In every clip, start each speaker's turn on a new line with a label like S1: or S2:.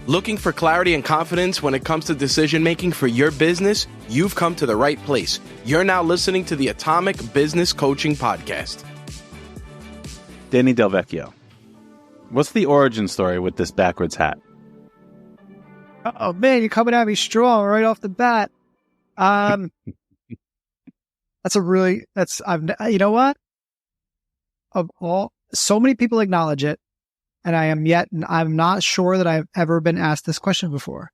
S1: Looking for clarity and confidence when it comes to decision making for your business? You've come to the right place. You're now listening to the Atomic Business Coaching Podcast.
S2: Danny Del Vecchio, what's the origin story with this backwards hat?
S3: Oh man, you're coming at me strong right off the bat. You know what? So many people acknowledge it, and I'm not sure that I've ever been asked this question before.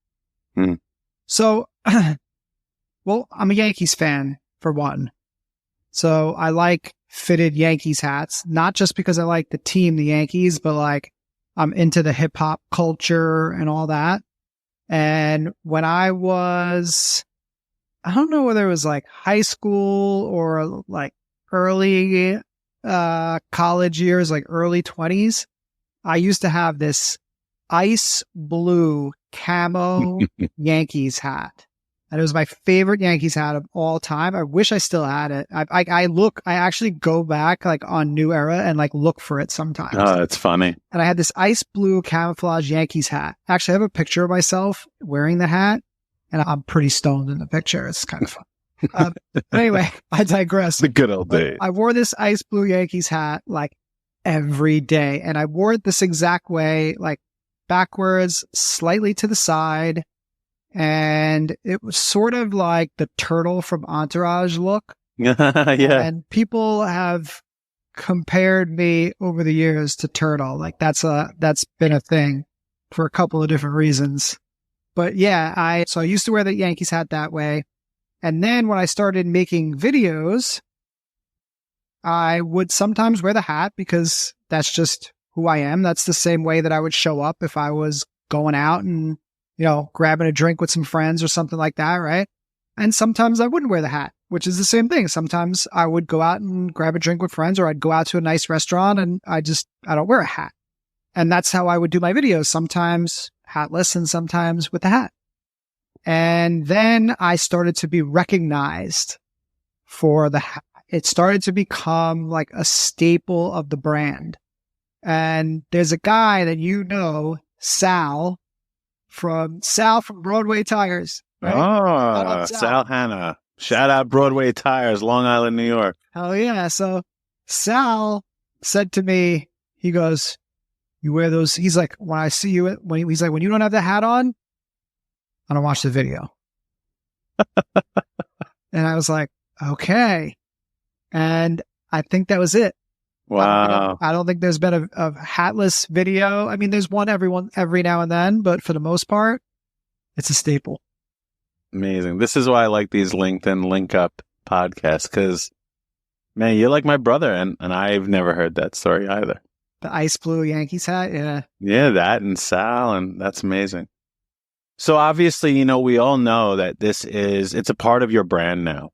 S3: So, well, I'm a Yankees fan for one. So I like fitted Yankees hats, not just because I like the team, the Yankees, but like I'm into the hip hop culture and all that. And when I don't know whether it was like high school or like early college years, like early 20s, I used to have this ice blue camo Yankees hat. And it was my favorite Yankees hat of all time. I wish I still had it. I actually go back like on New Era and like look for it sometimes.
S2: Oh, that's funny.
S3: And I had this ice blue camouflage Yankees hat. Actually, I have a picture of myself wearing the hat, and I'm pretty stoned in the picture. It's kind of fun. But anyway, I digress.
S2: The good old days.
S3: I wore this ice blue Yankees hat like every day, and I wore it this exact way, like backwards, slightly to the side. And it was sort of like the turtle from Entourage look.
S2: Yeah.
S3: And people have compared me over the years to Turtle. Like that's been a thing for a couple of different reasons. But yeah, I used to wear the Yankees hat that way. And then when I started making videos, I would sometimes wear the hat because that's just who I am. That's the same way that I would show up if I was going out and, you know, grabbing a drink with some friends or something like that, right? And sometimes I wouldn't wear the hat, which is the same thing. Sometimes I would go out and grab a drink with friends, or I'd go out to a nice restaurant and I don't wear a hat. And that's how I would do my videos. Sometimes hatless and sometimes with the hat. And then I started to be recognized for the hat. It started to become like a staple of the brand. And there's a guy that you know, Sal from Broadway Tires. Right?
S2: Oh, Sal Hanna. Shout out Broadway Tires, Long Island, New York.
S3: Hell yeah. So Sal said to me, he goes, you wear those. He's like, when I see you, he's like, when you don't have the hat on, I don't watch the video. And I was like, okay. And I think that was it.
S2: Wow.
S3: I don't think there's been a hatless video. I mean, there's one every now and then, but for the most part, it's a staple.
S2: Amazing. This is why I like these LinkedIn Link Up podcasts, because, man, you're like my brother, and I've never heard that story either.
S3: The ice blue Yankees hat, yeah.
S2: Yeah, that and Sal, and that's amazing. So obviously, you know, we all know that it's a part of your brand now,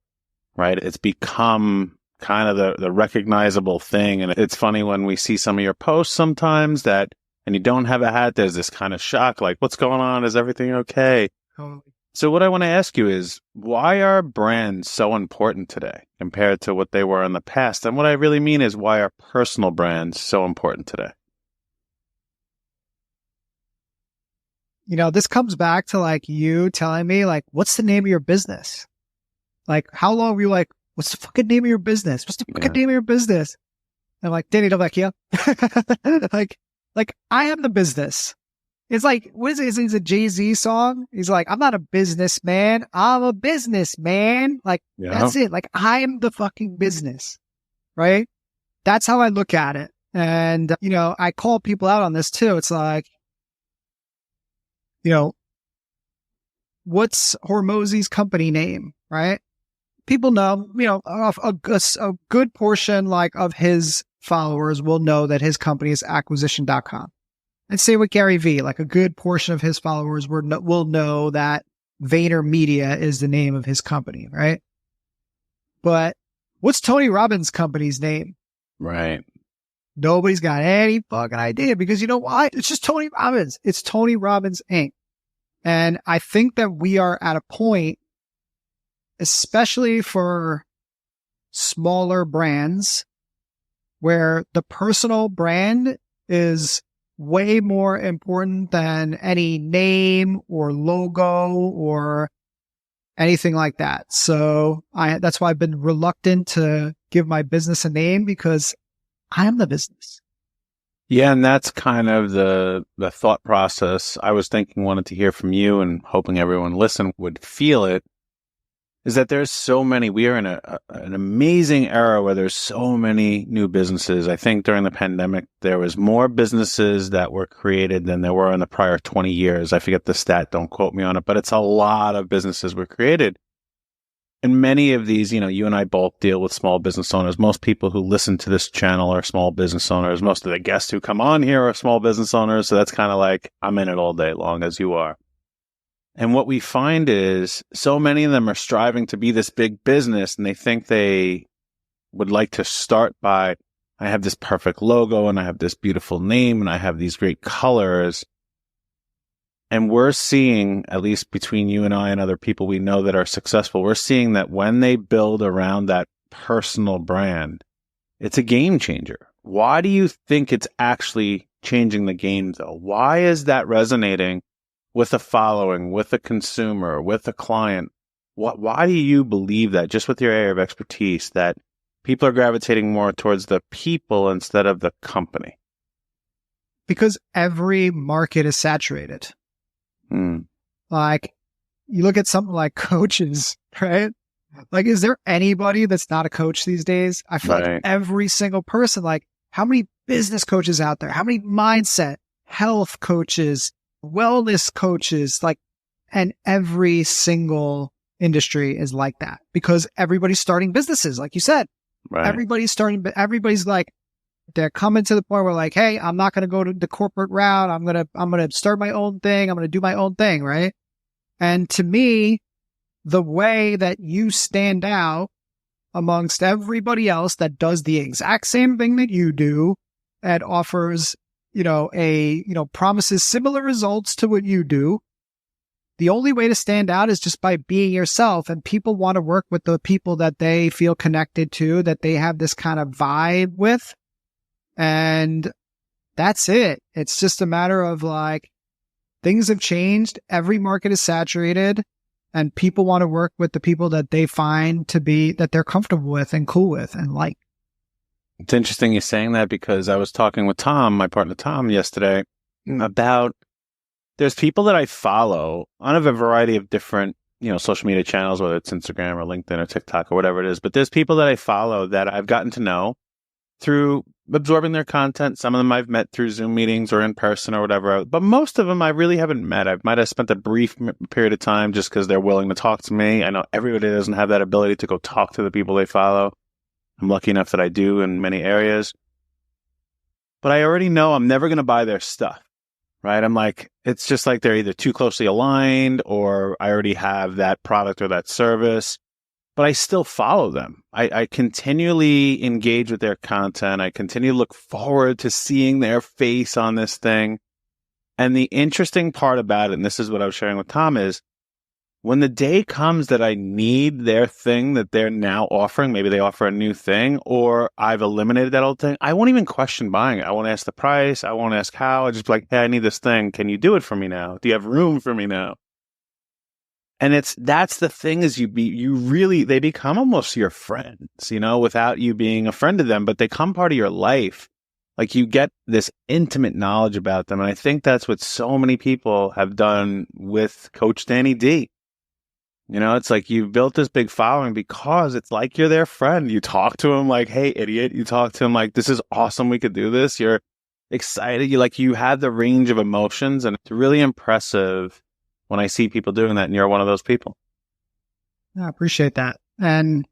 S2: right? It's become kind of the recognizable thing. And it's funny when we see some of your posts sometimes and you don't have a hat, there's this kind of shock, like, what's going on? Is everything okay?
S3: Totally.
S2: So what I want to ask you is, why are brands so important today compared to what they were in the past? And what I really mean is, why are personal brands so important today?
S3: You know, this comes back to like you telling me, like, what's the name of your business? Like, how long were you like, what's the fucking name of your business? What's the fucking name of your business? And I'm like, Danny Del Vecchio. like I am the business. It's like, what is it? It's a Jay-Z song. He's like, I'm not a businessman. I'm a businessman. Like, That's it. Like, I am the fucking business, right? That's how I look at it. And, you know, I call people out on this too. It's like, you know, what's Hormozy's company name, right? People know, you know, a good portion like of his followers will know that his company is acquisition.com. And say with Gary Vee, like a good portion of his followers will know that VaynerMedia is the name of his company, right? But what's Tony Robbins' company's name?
S2: Right.
S3: Nobody's got any fucking idea, because you know why? It's just Tony Robbins. It's Tony Robbins Inc. And I think that we are at a point, especially for smaller brands, where the personal brand is way more important than any name or logo or anything like that. So that's why I've been reluctant to give my business a name, because I am the business.
S2: Yeah, and that's kind of the thought process I was thinking, wanted to hear from you, and hoping everyone listening would feel it, is that there's so many. We are in an amazing era where there's so many new businesses. I think during the pandemic, there was more businesses that were created than there were in the prior 20 years. I forget the stat, don't quote me on it, but it's a lot of businesses were created. And many of these, you and I both deal with small business owners. Most people who listen to this channel are small business owners. Most of the guests who come on here are small business owners. So that's kind of like, I'm in it all day long, as you are. And what we find is so many of them are striving to be this big business, and they think they would like to start by, I have this perfect logo and I have this beautiful name and I have these great colors. And we're seeing, at least between you and I and other people we know that are successful, we're seeing that when they build around that personal brand, it's a game changer. Why do you think it's actually changing the game, though? Why is that resonating with a following, with a consumer, with a client? Why do you believe that, just with your area of expertise, that people are gravitating more towards the people instead of the company?
S3: Because every market is saturated. Like, you look at something like coaches, right? Like, is there anybody that's not a coach these days? I feel like every single person, like, how many business coaches out there? How many mindset, health coaches, wellness coaches? Like, and every single industry is like that, because everybody's starting businesses, like you said. Right. Everybody's like, they're coming to the point where, like, hey, I'm not going to go to the corporate route. I'm going to start my own thing. I'm going to do my own thing. Right. And to me, the way that you stand out amongst everybody else that does the exact same thing that you do and offers, promises similar results to what you do, the only way to stand out is just by being yourself. And people want to work with the people that they feel connected to, that they have this kind of vibe with. And that's it. It's just a matter of, like, things have changed. Every market is saturated, and people want to work with the people that they find to be, that they're comfortable with and cool with and like.
S2: It's interesting you're saying that, because I was talking with Tom, my partner Tom, yesterday about, there's people that I follow on a variety of different, social media channels, whether it's Instagram or LinkedIn or TikTok or whatever it is. But there's people that I follow that I've gotten to know through absorbing their content. Some of them I've met through Zoom meetings or in person or whatever, but most of them I really haven't met. I might have spent a brief period of time just because they're willing to talk to me. I know everybody doesn't have that ability to go talk to the people they follow. I'm lucky enough that I do in many areas, but I already know I'm never going to buy their stuff, right? I'm like, it's just like they're either too closely aligned or I already have that product or that service. But I still follow them. I continually engage with their content. I continue to look forward to seeing their face on this thing. And the interesting part about it, and this is what I was sharing with Tom, is when the day comes that I need their thing that they're now offering, maybe they offer a new thing, or I've eliminated that old thing, I won't even question buying it. I won't ask the price. I won't ask how. I just be like, hey, I need this thing. Can you do it for me now? Do you have room for me now? And that's the thing, is they become almost your friends, without you being a friend to them, but they become part of your life. Like, you get this intimate knowledge about them. And I think that's what so many people have done with Coach Danny D. It's like you've built this big following because it's like you're their friend. You talk to them like, hey, idiot. You talk to them like, this is awesome. We could do this. You're excited. You have the range of emotions, and it's really impressive when I see people doing that, and you're one of those people.
S3: I appreciate that. And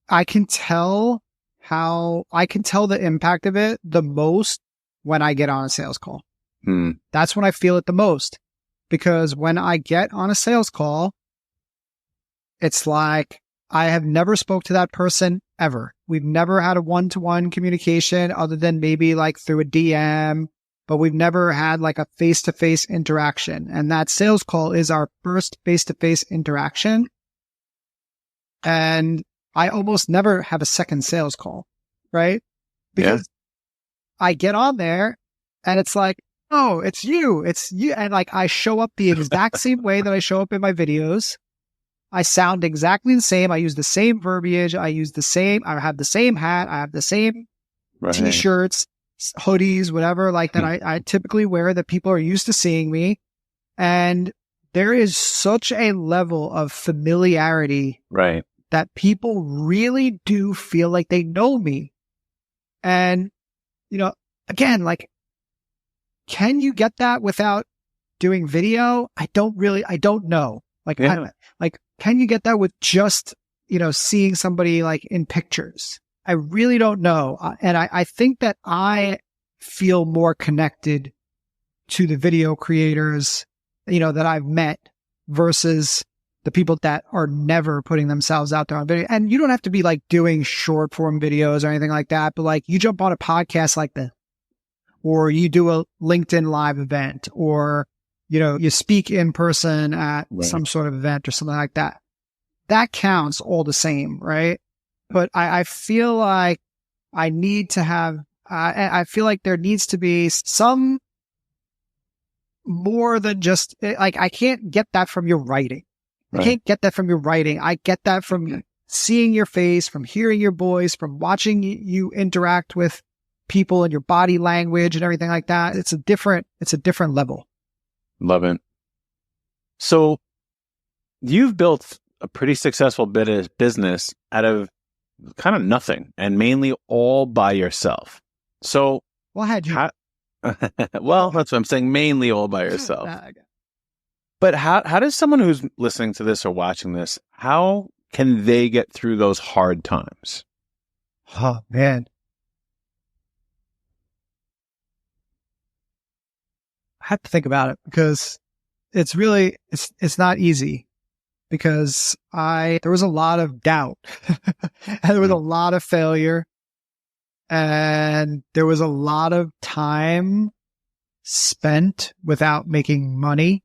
S3: I can tell the impact of it the most when I get on a sales call. That's when I feel it the most, because when I get on a sales call, it's like I have never spoke to that person ever. We've never had a one-to-one communication other than maybe like through a DM, but we've never had like a face-to-face interaction. And that sales call is our first face-to-face interaction. And I almost never have a second sales call, right? Because I get on there and it's like, oh, it's you. And like, I show up the exact same way that I show up in my videos. I sound exactly the same. I use the same verbiage. I have the same hat. I have the same t-shirts, hoodies, whatever like that I typically wear that people are used to seeing me. And there is such a level of familiarity that people really do feel like they know me. And, again, like, can you get that without doing video? I don't know. Like, can you get that with just, seeing somebody like in pictures? I really don't know. And I think that I feel more connected to the video creators, that I've met versus the people that are never putting themselves out there on video. And you don't have to be like doing short form videos or anything like that, but like you jump on a podcast like this, or you do a LinkedIn live event, or, you speak in person at some sort of event or something like that. That counts all the same, right? But I feel like I need to have, I feel like there needs to be some more than just like, I can't get that from your writing. I can't get that from your writing. I get that from seeing your face, from hearing your voice, from watching you interact with people and your body language and everything like that. It's a different level.
S2: Love it. So you've built a pretty successful business out of kind of nothing and mainly all by yourself. So,
S3: well, I had you.
S2: Well, that's what I'm saying. Mainly all by yourself. But how does someone who's listening to this or watching this, how can they get through those hard times?
S3: Oh, man. I have to think about it because it's really, it's not easy because there was a lot of doubt and there was a lot of failure and there was a lot of time spent without making money,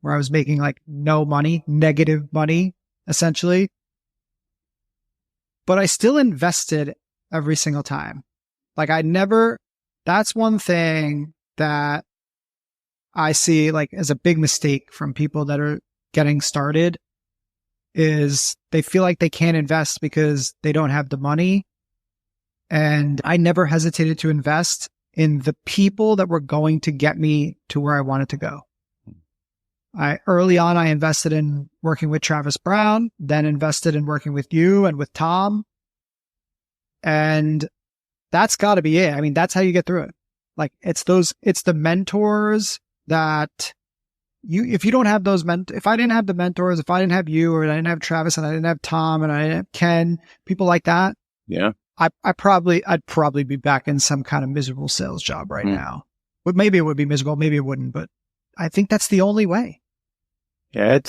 S3: where I was making like no money, negative money, essentially. But I still invested every single time. Like that's one thing that I see like as a big mistake from people that are getting started is they feel like they can't invest because they don't have the money. And I never hesitated to invest in the people that were going to get me to where I wanted to go. Early on, I invested in working with Travis Brown, then invested in working with you and with Tom. And that's got to be it. I mean, that's how you get through it. Like it's the mentors that if you don't have those if I didn't have the mentors, if I didn't have you, or I didn't have Travis and I didn't have Tom and I didn't have Ken, people like that.
S2: Yeah.
S3: I'd probably be back in some kind of miserable sales job right now. But maybe it would be miserable. Maybe it wouldn't, but I think that's the only way.
S2: Yeah,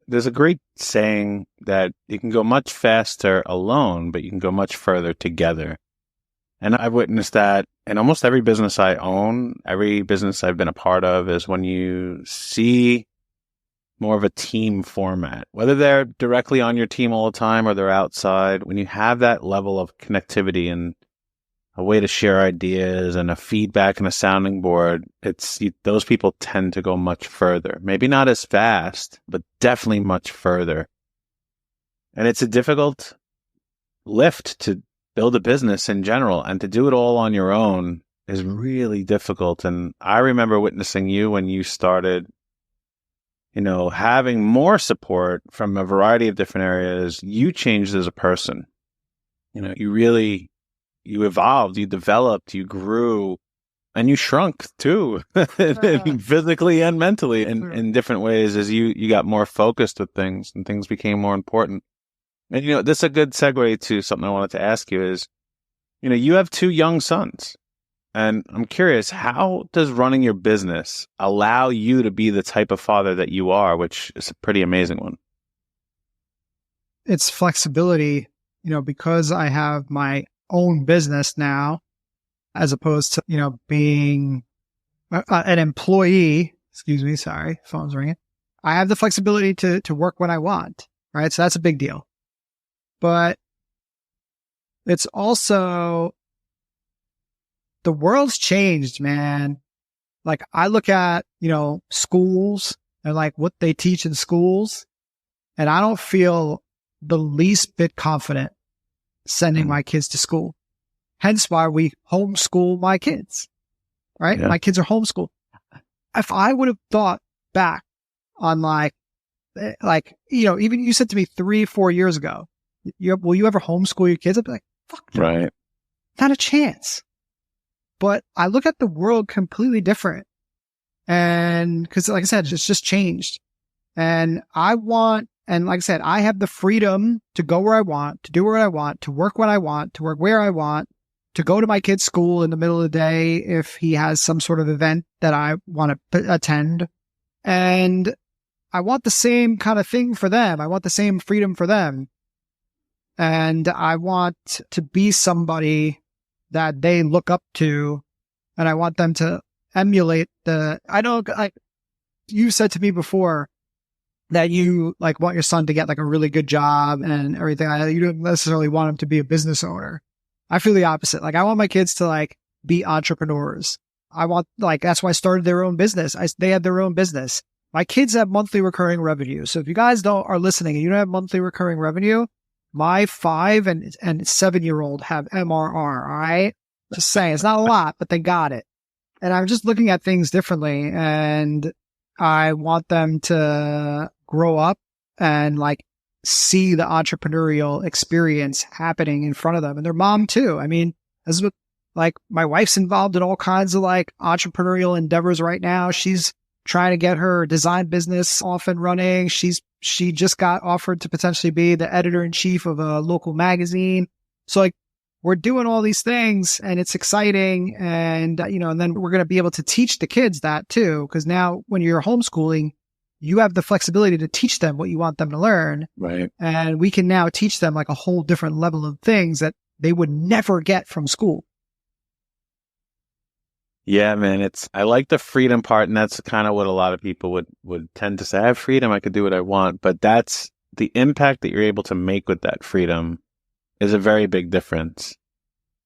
S2: there's a great saying that you can go much faster alone, but you can go much further together. And I've witnessed that in almost every business I own, every business I've been a part of, is when you see more of a team format, whether they're directly on your team all the time or they're outside, when you have that level of connectivity and a way to share ideas and a feedback and a sounding board, those people tend to go much further. Maybe not as fast, but definitely much further. And it's a difficult lift to build a business in general, and to do it all on your own is really difficult. And I remember witnessing you when you started, having more support from a variety of different areas. You changed as a person. You evolved, you developed, you grew, and you shrunk too, physically and mentally in different ways as you got more focused with things and things became more important. And, this is a good segue to something I wanted to ask you is, you have 2 young sons. And I'm curious, how does running your business allow you to be the type of father that you are, which is a pretty amazing one?
S3: It's flexibility, because I have my own business now, as opposed to, being an employee. Excuse me. Sorry. Phone's ringing. I have the flexibility to work when I want. Right. So that's a big deal. But it's also the world's changed, man. Like I look at, schools and like what they teach in schools, and I don't feel the least bit confident sending my kids to school. Hence why we homeschool my kids, right?
S2: Yeah.
S3: My kids are homeschooled. If I would have thought back on even you said to me 3-4 years ago, will you ever homeschool your kids? I'd be like, fuck no.
S2: Right.
S3: Not a chance. But I look at the world completely different. And cause like I said, it's just changed. And like I said, I have the freedom to go where I want, to do what I want, to work when I want, to work where I want, to go to my kid's school in the middle of the day if he has some sort of event that I want to attend. And I want the same kind of thing for them. I want the same freedom for them. And I want to be somebody that they look up to, and I want them to emulate you said to me before that you like want your son to get like a really good job and everything. You don't necessarily want him to be a business owner. I feel the opposite. Like I want my kids to like be entrepreneurs. I want that's why I started their own business. They had their own business. My kids have monthly recurring revenue. So if you guys are listening and you don't have monthly recurring revenue, my 5 and 7-year-old have MRR. All right. Just saying it's not a lot, but they got it. And I'm just looking at things differently, and I want them to grow up and like see the entrepreneurial experience happening in front of them, and their mom too. I mean, this is what, like, my wife's involved in all kinds of like entrepreneurial endeavors right now. She's trying to get her design business off and running. She just got offered to potentially be the editor-in-chief of a local magazine. So like, we're doing all these things and it's exciting. And, and then we're going to be able to teach the kids that too. Cause now when you're homeschooling, you have the flexibility to teach them what you want them to learn.
S2: Right.
S3: And we can now teach them like a whole different level of things that they would never get from school.
S2: Yeah, man. I like the freedom part. And that's kind of what a lot of people would tend to say. I have freedom. I could do what I want. But that's the impact that you're able to make with that freedom is a very big difference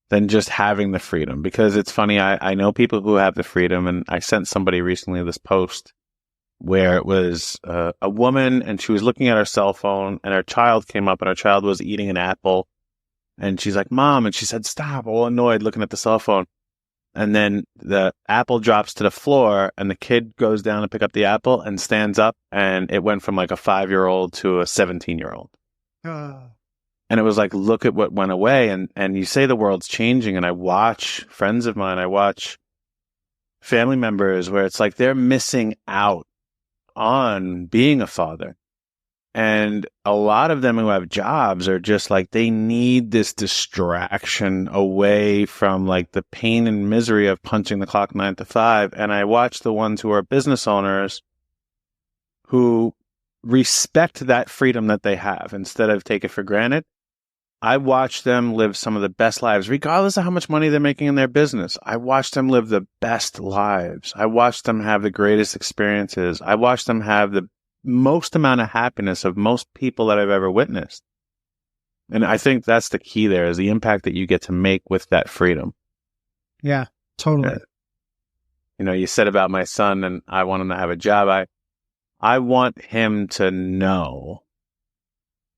S2: than just having the freedom. Because it's funny, I know people who have the freedom, and I sent somebody recently this post where it was a woman, and she was looking at her cell phone, and her child came up, and her child was eating an apple, and she's like, "Mom," and she said, "Stop," all annoyed, looking at the cell phone. And then the apple drops to the floor, and the kid goes down to pick up the apple and stands up, and it went from like a 5-year-old to a 17-year-old. And it was like, look at what went away. And you say the world's changing. And I watch friends of mine, I watch family members where it's like they're missing out on being a father. And a lot of them who have jobs are just like, they need this distraction away from like the pain and misery of punching the clock 9 to 5. And I watch the ones who are business owners who respect that freedom that they have instead of take it for granted. I watch them live some of the best lives, regardless of how much money they're making in their business. I watch them live the best lives. I watch them have the greatest experiences. I watch them have the most amount of happiness of most people that I've ever witnessed. And I think that's the key there, is the impact that you get to make with that freedom.
S3: Yeah, totally.
S2: You said about my son, and I want him to have a job. I want him to know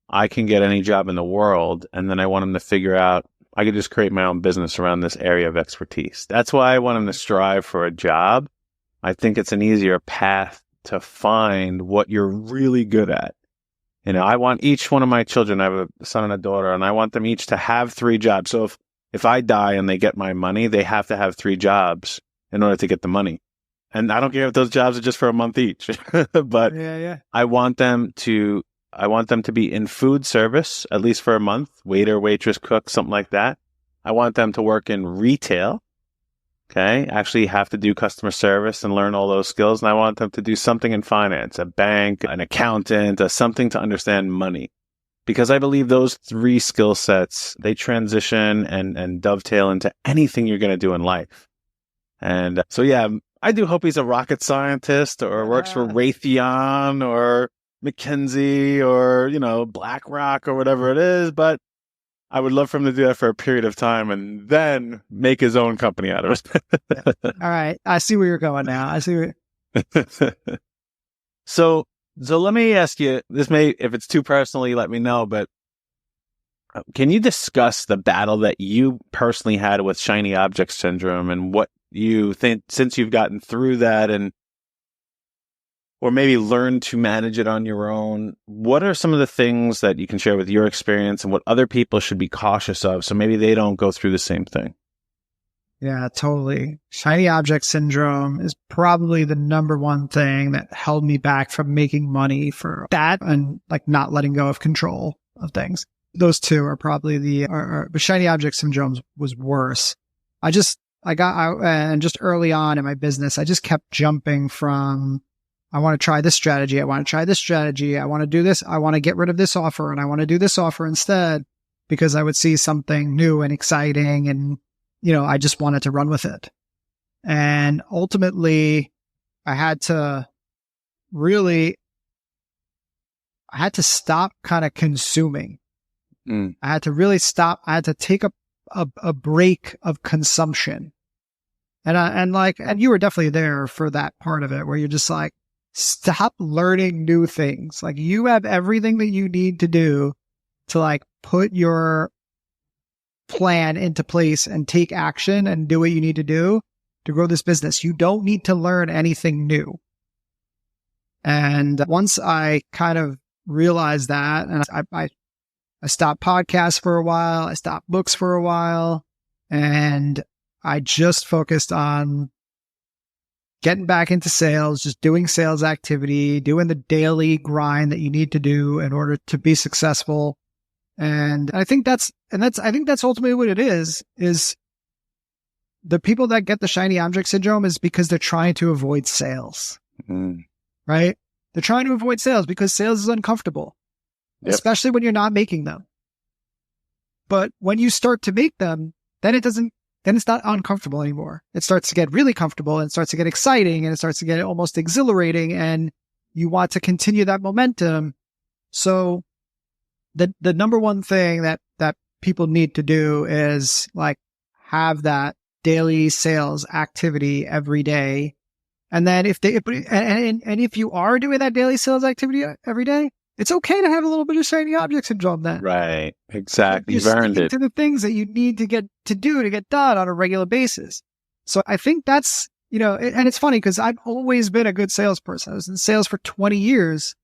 S2: I can get any job in the world, and then I want him to figure out I could just create my own business around this area of expertise. That's why I want him to strive for a job. I think it's an easier path to find what you're really good at. I want each one of my children, I have a son and a daughter, and I want them each to have 3 jobs. So if I die and they get my money, they have to have 3 jobs in order to get the money. And I don't care if those jobs are just for a month each, but
S3: yeah.
S2: I want them to be in food service, at least for a month, waiter, waitress, cook, something like that. I want them to work in retail. Okay. Actually have to do customer service and learn all those skills. And I want them to do something in finance, a bank, an accountant, something to understand money. Because I believe those 3 skill sets, they transition and dovetail into anything you're going to do in life. And so, yeah, I do hope he's a rocket scientist or works for Raytheon or McKinsey or, BlackRock or whatever it is. But I would love for him to do that for a period of time and then make his own company out of it.
S3: All right. I see where you're going now. I see where.
S2: So let me ask you, this may, if it's too personally, let me know, but can you discuss the battle that you personally had with shiny object syndrome and what you think since you've gotten through that or maybe learned to manage it on your own? What are some of the things that you can share with your experience and what other people should be cautious of so maybe they don't go through the same thing?
S3: Yeah, totally. Shiny object syndrome is probably the number one thing that held me back from making money for that and like not letting go of control of things. Those two are probably but shiny object syndrome was worse. And just early on in my business, I just kept jumping from, I want to try this strategy. I want to try this strategy. I want to do this. I want to get rid of this offer and I want to do this offer instead because I would see something new and exciting and, I just wanted to run with it. And ultimately I had to stop kind of consuming. I had to really stop. I had to take a break of consumption. And you were definitely there for that part of it where you're just like, stop learning new things. Like you have everything that you need to do to like put your plan into place and take action and do what you need to do to grow this business. You don't need to learn anything new. And once I kind of realized that, and I stopped podcasts for a while, I stopped books for a while, and I just focused on getting back into sales, just doing sales activity, doing the daily grind that you need to do in order to be successful. And I think that's ultimately what it is the people that get the shiny object syndrome is because they're trying to avoid sales, right? They're trying to avoid sales because sales is uncomfortable, especially when you're not making them. But when you start to make them, then it's not uncomfortable anymore. It starts to get really comfortable and it starts to get exciting and it starts to get almost exhilarating and you want to continue that momentum. So the number one thing that people need to do is like have that daily sales activity every day. And then if you are doing that daily sales activity every day, it's okay to have a little bit of shiny object syndrome then.
S2: Right. Exactly.
S3: You've earned it. To the things that you need to get done on a regular basis. So I think that's, and it's funny because I've always been a good salesperson. I was in sales for 20 years.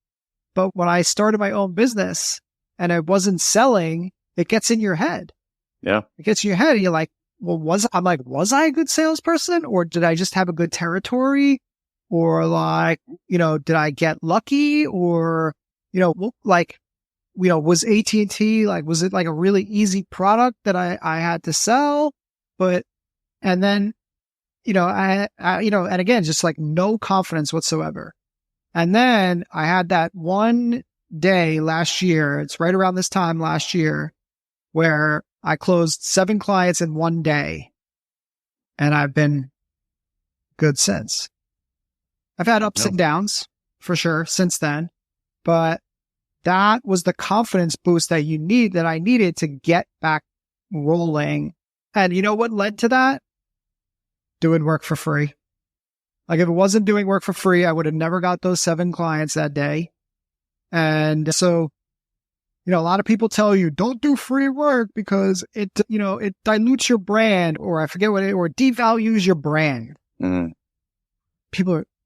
S3: But when I started my own business and I wasn't selling, it gets in your head.
S2: Yeah.
S3: It gets in your head and you're like, well, was I a good salesperson or did I just have a good territory? Or like, did I get lucky or, was AT&T, like, was it like a really easy product that I had to sell? And then, and again, just like no confidence whatsoever. And then I had that one day last year, it's right around this time last year, where I closed 7 clients in one day. And I've been good since. I've had ups and downs for sure since then, but that was the confidence boost that I needed to get back rolling. And you know what led to that? Doing work for free. Like if it wasn't doing work for free, I would have never got those 7 clients that day. And so, a lot of people tell you don't do free work because it dilutes your brand or I forget or devalues your brand.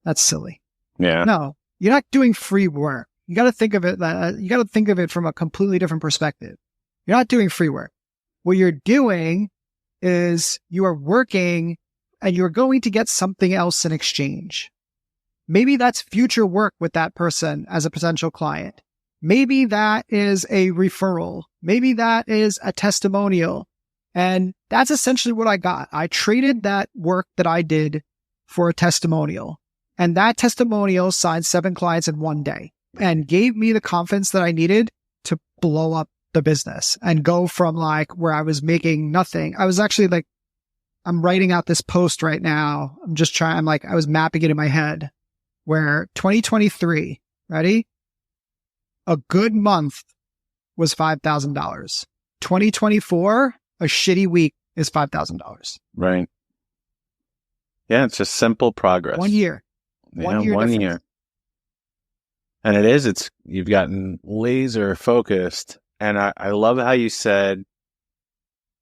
S3: That's silly.
S2: Yeah.
S3: No, you're not doing free work. You got to think of it from a completely different perspective. You're not doing free work. What you're doing is you are working and you're going to get something else in exchange. Maybe that's future work with that person as a potential client. Maybe that is a referral. Maybe that is a testimonial. And that's essentially what I got. I traded that work that I did for a testimonial. And that testimonial signed 7 clients in one day and gave me the confidence that I needed to blow up the business and go from like where I was making nothing. I was actually like, I'm writing out this post right now. I was mapping it in my head where 2023, ready? A good month was $5,000. 2024, a shitty week is $5,000.
S2: Right. Yeah, it's just simple progress.
S3: 1 year.
S2: Yeah,
S3: 1 year.
S2: 1 year. And you've gotten laser focused. And I love how you said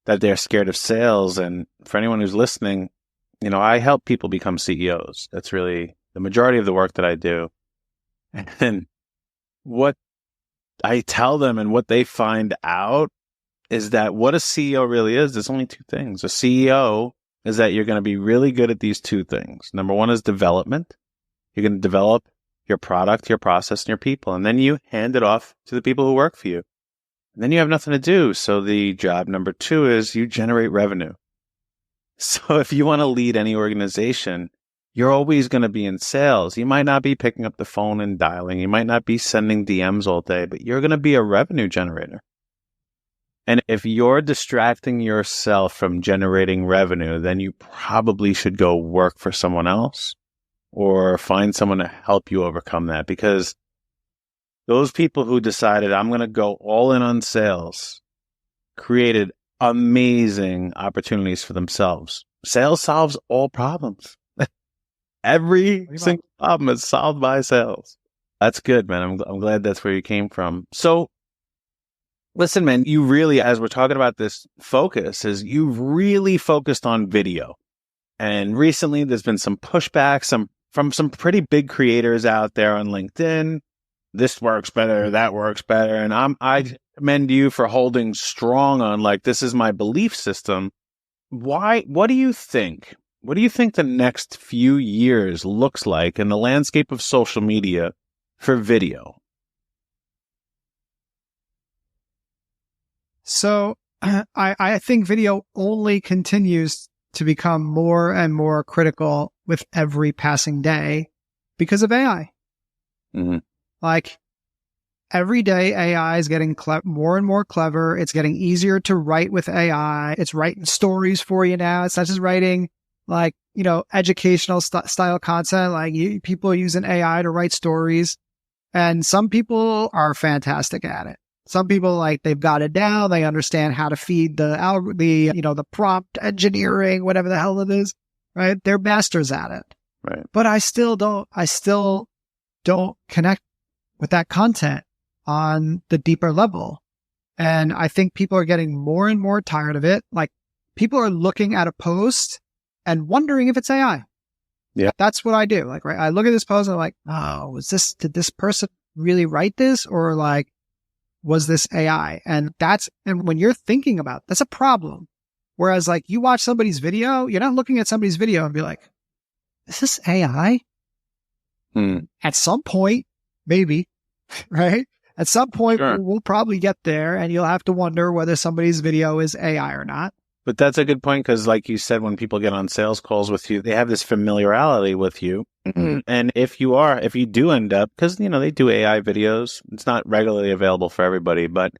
S2: that they're scared of sales. And for anyone who's listening, I help people become CEOs. That's really the majority of the work that I do. And what I tell them and what they find out is that what a CEO really is, there's only two things. A CEO is that you're going to be really good at these two things. Number one is development. You're going to develop your product, your process, and your people. And then you hand it off to the people who work for you. And then you have nothing to do. So the job number two is you generate revenue. So if you want to lead any organization, you're always going to be in sales. You might not be picking up the phone and dialing. You might not be sending DMs all day, but you're going to be a revenue generator. And if you're distracting yourself from generating revenue, then you probably should go work for someone else or find someone to help you overcome that. Because those people who decided, I'm going to go all in on sales, created amazing opportunities for themselves. Sales solves all problems. Every single problem is solved by sales. That's good, man. I'm glad that's where you came from. So listen, man, you really, as we're talking about this focus, is you've really focused on video. And recently there's been some pushback from some pretty big creators out there on LinkedIn. This works better, that works better. And I commend you for holding strong on this is my belief system. Why? What do you think? What do you think the next few years looks like in the landscape of social media for video?
S3: So I think video only continues to become more and more critical with every passing day because of AI.
S2: Mm-hmm.
S3: Every day AI is getting more and more clever. It's getting easier to write with AI. It's writing stories for you now. It's not just writing educational style content. People are using AI to write stories, and some people are fantastic at it. Some people they've got it down. They understand how to feed the prompt engineering, whatever the hell it is, right? They're masters at it.
S2: Right.
S3: But I still don't connect with that content on the deeper level. And I think people are getting more and more tired of it. People are looking at a post and wondering if it's AI.
S2: Yeah.
S3: That's what I do. Right. I look at this post and I'm like, oh, did this person really write this? Or was this AI? And when you're thinking about, that's a problem. Whereas you watch somebody's video, you're not looking at somebody's video and be like, is this AI? At some point, maybe, right? At some point,
S2: sure,
S3: we'll probably get there and you'll have to wonder whether somebody's video is AI or not.
S2: But that's a good point because like you said, when people get on sales calls with you, they have this familiarity with you. And if you do end up, because, they do AI videos, it's not regularly available for everybody. But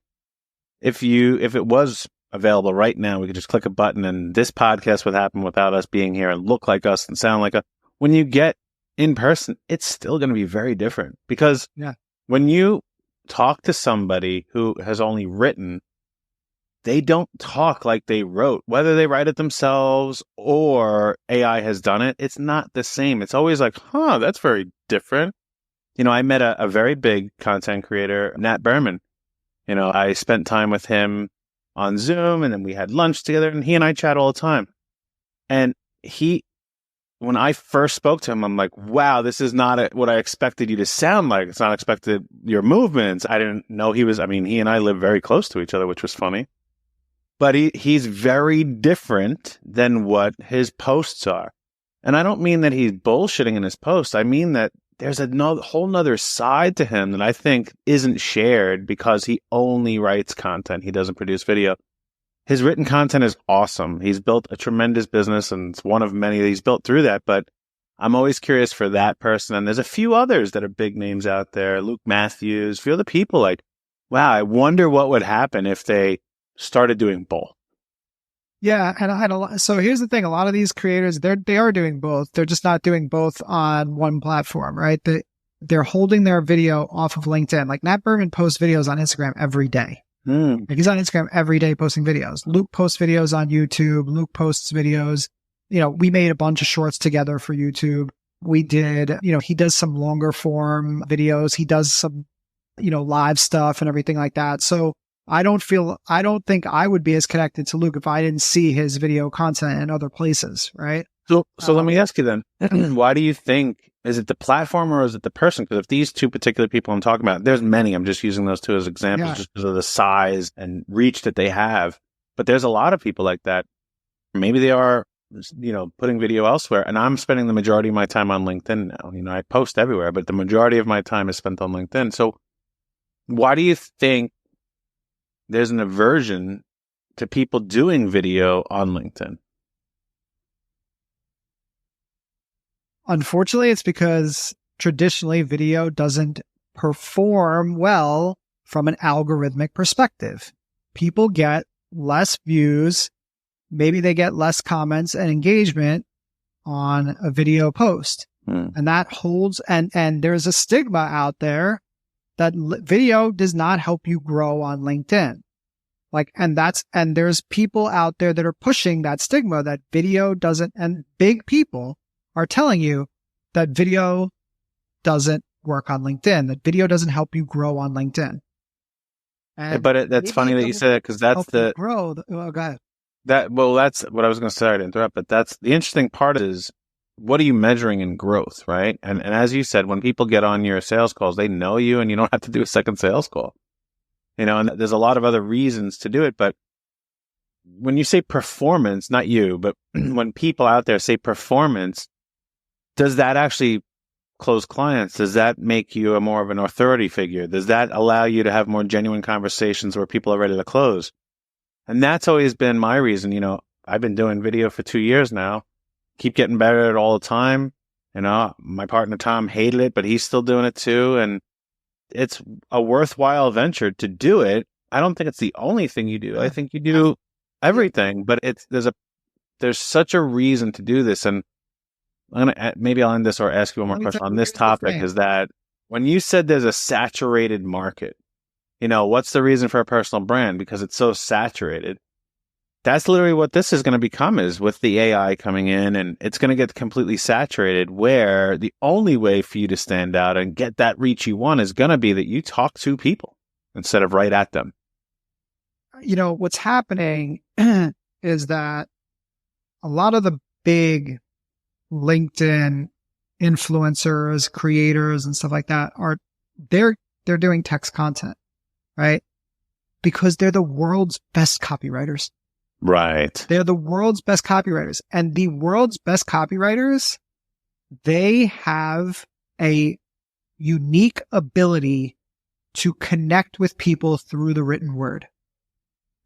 S2: if it was available right now, we could just click a button and this podcast would happen without us being here and look like us and sound like us. When you get in person, it's still going to be very different because when you talk to somebody who has only written, they don't talk like they wrote. Whether they write it themselves or AI has done it, it's not the same. It's always that's very different. I met a very big content creator, Nat Berman. I spent time with him on Zoom and then we had lunch together and he and I chat all the time. And when I first spoke to him, I'm like, wow, this is not what I expected you to sound like. It's not expected your movements. I didn't know he and I live very close to each other, which was funny. But he's very different than what his posts are. And I don't mean that he's bullshitting in his posts. I mean that there's a whole nother side to him that I think isn't shared because he only writes content. He doesn't produce video. His written content is awesome. He's built a tremendous business, and it's one of many that he's built through that. But I'm always curious for that person. And there's a few others that are big names out there. Luke Matthews, a few other people wow, I wonder what would happen if they started doing both.
S3: Yeah, and so here's the thing: a lot of these creators, they are doing both. They're just not doing both on one platform, right? They're holding their video off of LinkedIn. Nat Berman posts videos on Instagram every day.
S2: Hmm.
S3: Like he's on Instagram every day posting videos. Luke posts videos on YouTube. Luke posts videos. We made a bunch of shorts together for YouTube. We did, he does some longer form videos. He does some, live stuff and everything like that. So I don't think I would be as connected to Luke if I didn't see his video content in other places. Right.
S2: So let me ask you then, why do you think, is it the platform or is it the person? Because if these two particular people I'm talking about, there's many, I'm just using those two as examples just because of the size and reach that they have. But there's a lot of people like that. Maybe they are, putting video elsewhere. And I'm spending the majority of my time on LinkedIn now. I post everywhere, but the majority of my time is spent on LinkedIn. So why do you think there's an aversion to people doing video on LinkedIn?
S3: Unfortunately, it's because traditionally video doesn't perform well from an algorithmic perspective. People get less views. Maybe they get less comments and engagement on a video post. And that holds, and there's a stigma out there that video does not help you grow on LinkedIn. And there's people out there that are pushing that stigma that video doesn't, and big people are telling you that video doesn't work on LinkedIn, that video doesn't help you grow on LinkedIn.
S2: But that's funny that you say that, because that's the
S3: grow. Oh, go ahead.
S2: That's what I was going to say. Sorry to interrupt, but that's the interesting part is, what are you measuring in growth, right? And as you said, when people get on your sales calls, they know you and you don't have to do a second sales call. And there's a lot of other reasons to do it. But when you say performance, not you, but when people out there say performance, does that actually close clients? Does that make you more of an authority figure? Does that allow you to have more genuine conversations where people are ready to close? And that's always been my reason. I've been doing video for 2 years now, keep getting better at it all the time. My partner Tom hated it, but he's still doing it too. And it's a worthwhile venture to do it. I don't think it's the only thing you do. I think you do everything, but there's such a reason to do this. And maybe I'll end this or ask you one more question on this topic, is that when you said there's a saturated market, what's the reason for a personal brand? Because it's so saturated. That's literally what this is going to become, is with the AI coming in, and it's going to get completely saturated, where the only way for you to stand out and get that reach you want is going to be that you talk to people instead of right at them.
S3: What's happening is that a lot of the big LinkedIn influencers, creators, and stuff like that they're doing text content, right? Because they're the world's best copywriters.
S2: Right.
S3: They're the world's best copywriters. And the world's best copywriters, they have a unique ability to connect with people through the written word.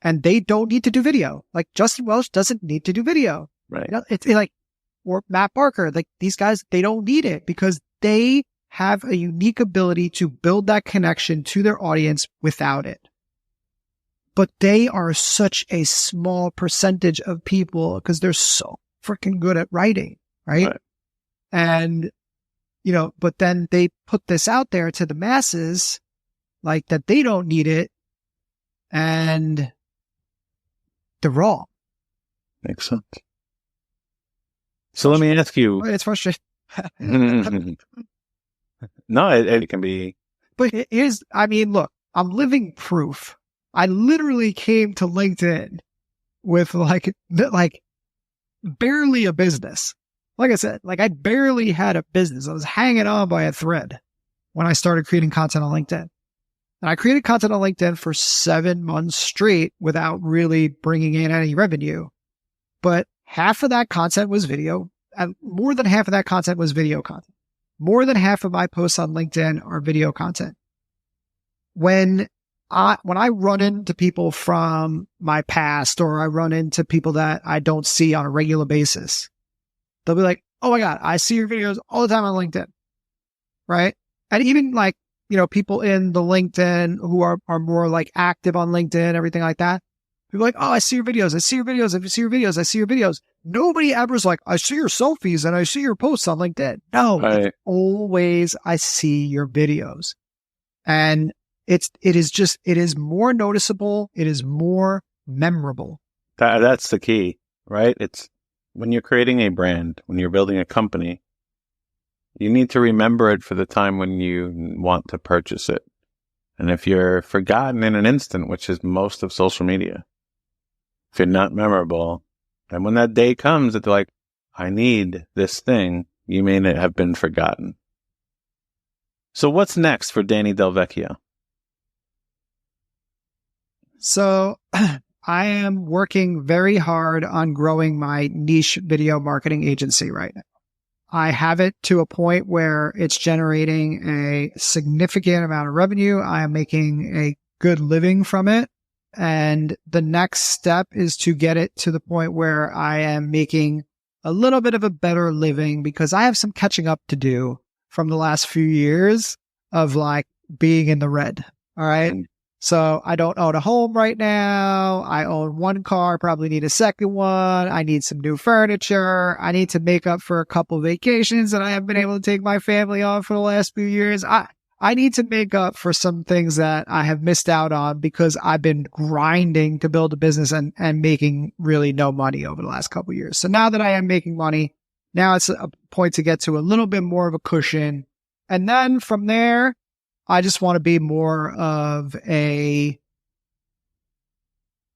S3: And they don't need to do video. Like Justin Welsh doesn't need to do video.
S2: Right.
S3: It's like, or Matt Barker, like these guys, they don't need it because they have a unique ability to build that connection to their audience without it. But they are such a small percentage of people because they're so freaking good at writing, right? And, but then they put this out there to the masses, like that they don't need it, and they're wrong.
S2: Makes sense. So let me ask you.
S3: It's frustrating.
S2: No, it can be.
S3: But it is, look, I'm living proof. I literally came to LinkedIn with like barely a business. Like I said, I barely had a business. I was hanging on by a thread when I started creating content on LinkedIn. And I created content on LinkedIn for 7 months straight without really bringing in any revenue. But half of that content was video. And more than half of that content was video content. More than half of my posts on LinkedIn are video content. When I run into people from my past, or I run into people that I don't see on a regular basis, they'll be like, "Oh my God, I see your videos all the time on LinkedIn." Right. And even people in the LinkedIn who are more like active on LinkedIn, everything like that. People are like, "Oh, I see your videos. I see your videos. I see your videos. I see your videos." Nobody ever is like, "I see your selfies and I see your posts on LinkedIn." No, It's always, "I see your videos." And it is more noticeable. It is more memorable.
S2: That's the key, right? It's when you're creating a brand, when you're building a company, you need to remember it for the time when you want to purchase it. And if you're forgotten in an instant, which is most of social media, if you're not memorable, and when that day comes that they're like, I need this thing, you may have been forgotten. So what's next for Danny Del Vecchio?
S3: So I am working very hard on growing my niche video marketing agency right now. I have it to a point where it's generating a significant amount of revenue. I am making a good living from it. And the next step is to get it to the point where I am making a little bit of a better living, because I have some catching up to do from the last few years of like being in the red. All right. So I don't own a home right now. I own one car, probably need a second one. I need some new furniture. I need to make up for a couple vacations that I haven't been able to take my family on for the last few years. I need to make up for some things that I have missed out on because I've been grinding to build a business and making really no money over the last couple of years. So now that I am making money, now it's a point to get to a little bit more of a cushion. And then from there, I just want to be more of an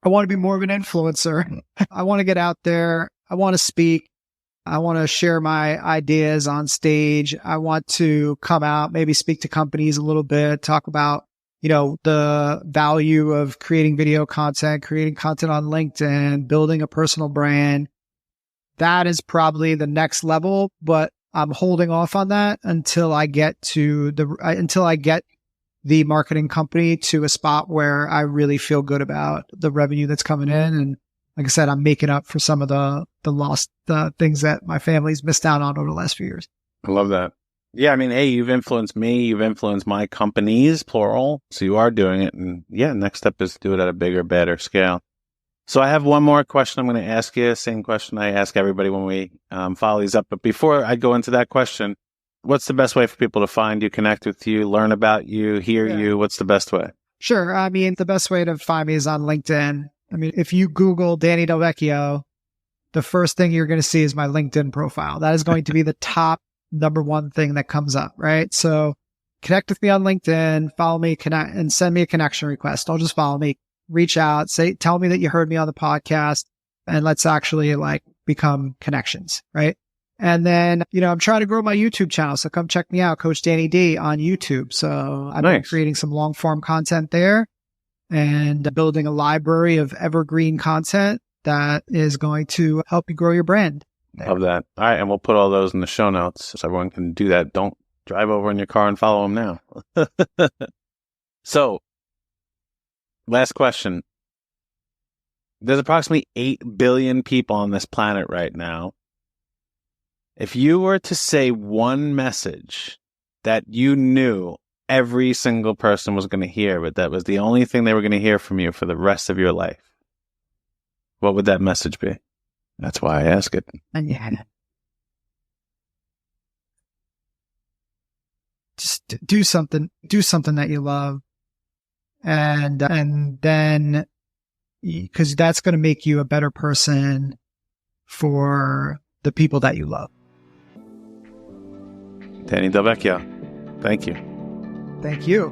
S3: influencer. I want to get out there. I want to speak. I want to share my ideas on stage. I want to come out, maybe speak to companies a little bit, talk about, the value of creating video content, creating content on LinkedIn, building a personal brand. That is probably the next level, but I'm holding off on that until I get the marketing company to a spot where I really feel good about the revenue that's coming in. And like I said, I'm making up for some of the lost things that my family's missed out on over the last few years.
S2: I love that. Yeah, I mean, hey, you've influenced me. You've influenced my companies, plural. So you are doing it. And yeah, next step is to do it at a bigger, better scale. So I have one more question I'm going to ask you. Same question I ask everybody when we follow these up. But before I go into that question, what's the best way for people to find you, connect with you, learn about you, hear you? What's the best way?
S3: Sure. I mean, the best way to find me is on LinkedIn. I mean, if you Google Danny Del Vecchio, the first thing you're going to see is my LinkedIn profile. That is going to be the top number one thing that comes up, right? So connect with me on LinkedIn, follow me, connect, and send me a connection request. Don't just follow me. Reach out, tell me that you heard me on the podcast, and let's actually become connections, right? And then, I'm trying to grow my YouTube channel. So come check me out, Coach Danny D on YouTube. So I've been creating some long form content there and building a library of evergreen content that is going to help you grow your brand.
S2: Love that. All right. And we'll put all those in the show notes so everyone can do that. Don't drive over in your car and follow them now. So, last question. There's approximately 8 billion people on this planet right now. If you were to say one message that you knew every single person was going to hear, but that was the only thing they were going to hear from you for the rest of your life, what would that message be? That's why I ask it.
S3: And just do something that you love. And then, because that's going to make you a better person for the people that you love.
S2: Danny Del Vecchio, thank you.
S3: Thank you.